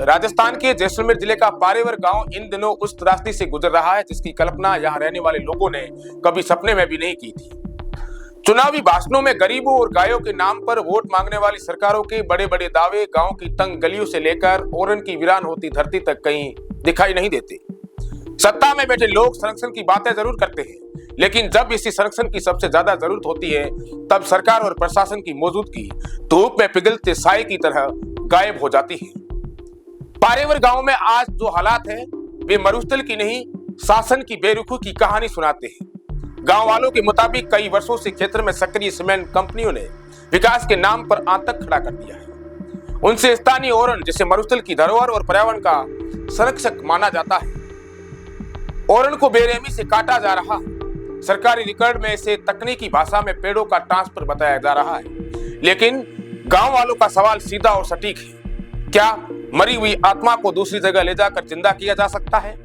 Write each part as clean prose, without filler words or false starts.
राजस्थान के जैसलमेर जिले का पारेवर गांव इन दिनों उस त्रासदी से गुजर रहा है जिसकी कल्पना यहां रहने वाले लोगों ने कभी सपने में भी नहीं की थी। चुनावी भाषणों में गरीबों और गायों के नाम पर वोट मांगने वाली सरकारों के बड़े बड़े दावे गांव की तंग गलियों से लेकर ओरन की वीरान होती धरती तक कहीं दिखाई नहीं देते। सत्ता में बैठे लोग संरक्षण की बातें जरूर करते हैं, लेकिन जब इसी संरक्षण की सबसे ज्यादा जरूरत होती है तब सरकार और प्रशासन की मौजूदगी धूप में पिघलते साए की तरह गायब हो जाती है। पारेवर गांव में आज जो हालात हैं वे मरुस्थल की नहीं, शासन की बेरुखी की कहानी सुनाते हैं। गांव वालों के मुताबिक कई वर्षों से क्षेत्र में सक्रिय सीमेंट कंपनियों ने विकास के नाम पर आतंक खड़ा कर दिया है। उनसे स्थानीय ओरन जिसे मरुस्थल की धरोहर और पर्यावरण का संरक्षक माना जाता है, ओरन को बेरहमी से काटा जा रहा है। सरकारी रिकॉर्ड में इसे तकनीकी भाषा में पेड़ों का ट्रांसफर बताया जा रहा है, लेकिन गांव वालों का सवाल सीधा और सटीक है, क्या मरी हुई आत्मा को दूसरी जगह ले जाकर जिंदा किया जा सकता है?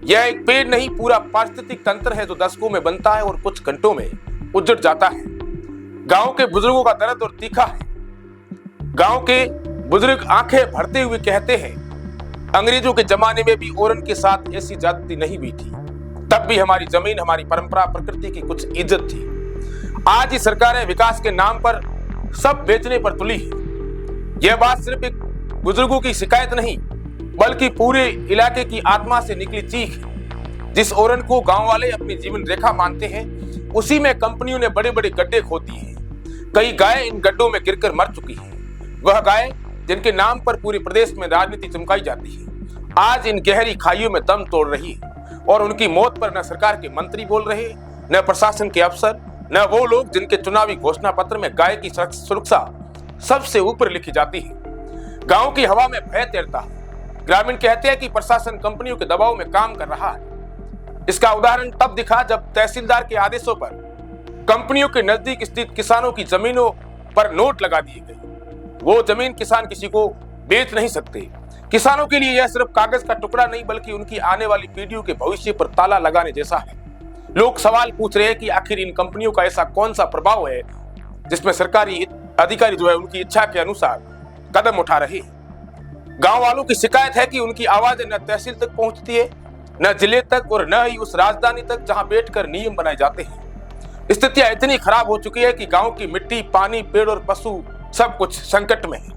यह एक पेड़ नहीं, पूरा पारिस्थितिक तंत्र है जो दशकों में बनता है और कुछ घंटों में उजड़ जाता है। गांव के बुजुर्गों का दर्द और तीखा है। गांव के बुजुर्ग आंखें भरते हुए कहते हैं, अंग्रेजों के जमाने में भी ओरन के साथ ऐसी ज्यादती नहीं हुई थी। तब भी हमारी जमीन, हमारी परंपरा, प्रकृति की कुछ इज्जत थी। आज ही सरकारें विकास के नाम पर सब बेचने पर तुली है। यह बात सिर्फ एक बुजुर्गों की शिकायत नहीं बल्कि पूरे इलाके की आत्मा से निकली चीख है। जिस ओरन को गांव वाले अपनी जीवन रेखा मानते हैं, उसी में कंपनियों ने बड़े बड़े गड्ढे खोद दिए हैं। कई गायें इन गड्ढों में गिरकर मर चुकी हैं। वह गायें जिनके नाम पर पूरे प्रदेश में राजनीति चमकाई जाती है, आज इन गहरी खाइयों में दम तोड़ रही है और उनकी मौत पर न सरकार के मंत्री बोल रहे, न प्रशासन के अफसर, न वो लोग जिनके चुनावी घोषणा पत्र में गाय की सुरक्षा सबसे ऊपर लिखी जाती है। गांव की हवा में भय तैरता है। ग्रामीण कहते हैं कि प्रशासन कंपनियों के दबाव में काम कर रहा है। इसका उदाहरण तब दिखा जब तहसीलदार के आदेशों पर कंपनियों के नजदीक स्थित किसानों की जमीनों पर नोट लगा दिए गए। वो जमीन किसान किसी को बेच नहीं सकते। किसानों के लिए यह सिर्फ कागज का टुकड़ा नहीं बल्कि उनकी आने वाली पीढ़ियों के भविष्य पर ताला लगाने जैसा है। लोग सवाल पूछ रहे हैं कि आखिर इन कंपनियों का ऐसा कौन सा प्रभाव है जिसमें सरकारी अधिकारी जो है उनकी इच्छा के अनुसार कदम उठा रहे हैं। गांव वालों की शिकायत है कि उनकी आवाज न तहसील तक पहुंचती है, न जिले तक और न ही उस राजधानी तक जहां बैठकर नियम बनाए जाते हैं। स्थितियां इतनी खराब हो चुकी है कि गांव की मिट्टी, पानी, पेड़ और पशु सब कुछ संकट में है।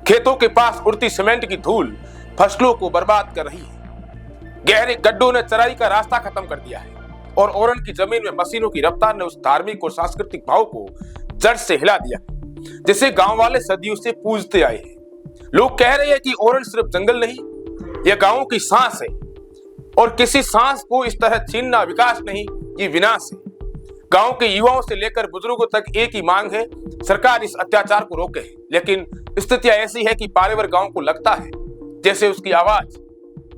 खेतों के पास उड़ती सीमेंट की धूल फसलों को बर्बाद कर रही है। गहरे गड्ढों ने चराई का रास्ता खत्म कर दिया है और ओरन की जमीन में मशीनों की रफ्तार ने उस धार्मिक और सांस्कृतिक भाव को जड़ से हिला दिया जिसे गांव वाले सदियों से पूजते आए हैं। लोग कह रहे हैं कि ओरन सिर्फ जंगल नहीं, यह गांवों की सांस है और किसी सांस को इस तरह छीनना विकास नहीं, ये विनाश है। गांव के युवाओं से लेकर बुजुर्गों तक एक ही मांग है, सरकार इस अत्याचार को रोके। लेकिन स्थितियां ऐसी है कि पारेवर गांव को लगता है जैसे उसकी आवाज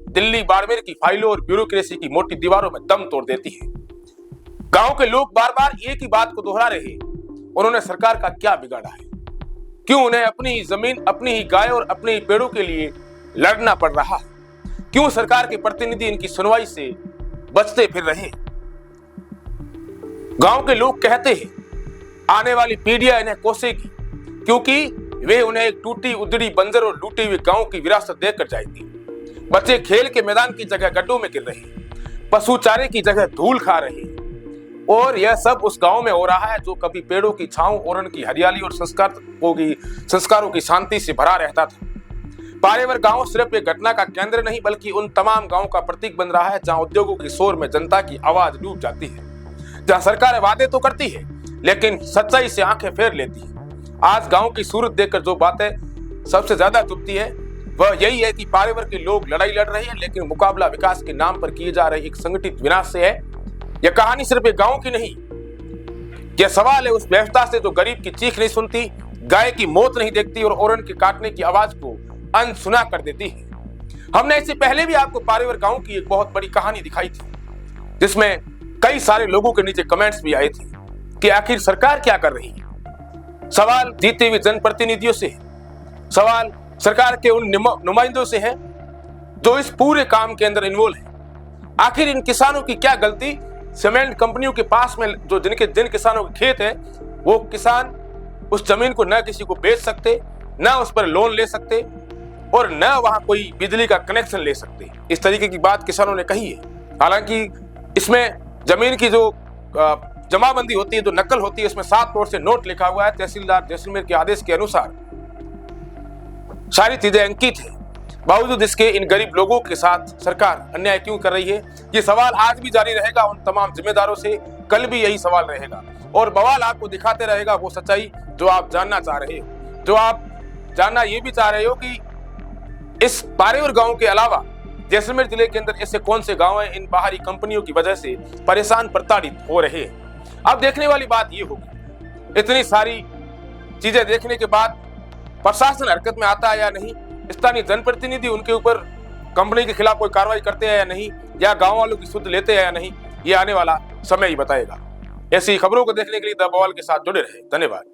दिल्ली बाड़मेर की फाइलों और ब्यूरोक्रेसी की मोटी दीवारों में दम तोड़ देती है। गांव के लोग बार बार एक ही बात को दोहरा रहे हैं, उन्होंने सरकार का क्या बिगाड़ा है? क्यों उन्हें अपनी जमीन, अपनी ही गाय और अपने ही पेड़ों के लिए लड़ना पड़ रहा है? क्यों सरकार के प्रतिनिधि इनकी सुनवाई से बचते फिर रहे? गांव के लोग कहते हैं आने वाली पीढ़ियां इन्हें कोसेगी क्योंकि वे उन्हें एक टूटी, उजड़ी, बंजर और लूटी हुई गांव की विरासत देकर जाएंगे। बच्चे खेल के मैदान की जगह गड्ढों में गिर रहे हैं, पशु चारे की जगह धूल खा रहे हैं और यह सब उस गांव में हो रहा है जो कभी पेड़ों की छांव, ओरन की हरियाली और संस्कारों की शांति से भरा रहता था। पारेवर गांव सिर्फ एक घटना का केंद्र नहीं बल्कि उन तमाम गांव का प्रतीक बन रहा है जहां उद्योगों की शोर में जनता की आवाज डूब जाती है, जहां सरकार वादे तो करती है लेकिन सच्चाई से आंखें फेर लेती है। आज गांव की सूरत देखकर जो बातें सबसे ज्यादा चुभती है वह यही है कि पारेवर के लोग लड़ाई लड़ रहे हैं लेकिन मुकाबला विकास के नाम पर किए जा रहे एक संगठित विनाश से है। यह कहानी सिर्फ एक गांव की नहीं, यह सवाल है उस व्यवस्था से जो गरीब की चीख नहीं सुनती, गाय की मौत नहीं देखती और ओरन के काटने की आवाज को अनसुना कर देती है। हमने इससे पहले भी आपको पारेवर गांव की एक बहुत बड़ी कहानी दिखाई थी जिसमें कई सारे लोगों के नीचे कमेंट्स भी आए थे कि आखिर सरकार क्या कर रही है। सवाल जीते हुए जनप्रतिनिधियों से है, सवाल सरकार के उन नुमाइंदों से है जो इस पूरे काम के अंदर इन्वॉल्व है। आखिर इन किसानों की क्या गलती? सीमेंट कंपनियों के पास में जो जिन किसानों के खेत है वो किसान उस जमीन को न किसी को बेच सकते, न उस पर लोन ले सकते, और न वहां कोई बिजली का कनेक्शन ले सकते। इस तरीके की बात किसानों ने कही है। हालांकि इसमें जमीन की जो जमाबंदी होती है, जो नकल होती है, उसमें 7 तौर से नोट लिखा हुआ है। तहसीलदार जैसलमेर के आदेश के अनुसार सारी चीजें अंकित है। बावजूद इसके इन गरीब लोगों के साथ सरकार अन्याय क्यों कर रही है, ये सवाल आज भी जारी रहेगा उन तमाम जिम्मेदारों से। कल भी यही सवाल रहेगा और बवाल आपको दिखाते रहेगा वो सच्चाई जो आप जानना चाह रहे हो, जो आप जानना ये भी चाह रहे हो कि इस पारेवर गांव के अलावा जैसलमेर जिले के अंदर ऐसे कौन से गांव हैं इन बाहरी कंपनियों की वजह से परेशान प्रताड़ित हो रहे हैं। अब देखने वाली बात ये होगी, इतनी सारी चीजें देखने के बाद प्रशासन हरकत में आता है या नहीं, स्थानीय जनप्रतिनिधि उनके ऊपर कंपनी के खिलाफ कोई कार्रवाई करते हैं या नहीं, या गांव वालों की सुध लेते हैं या नहीं, ये आने वाला समय ही बताएगा। ऐसी खबरों को देखने के लिए द बवाल के साथ जुड़े रहे। धन्यवाद।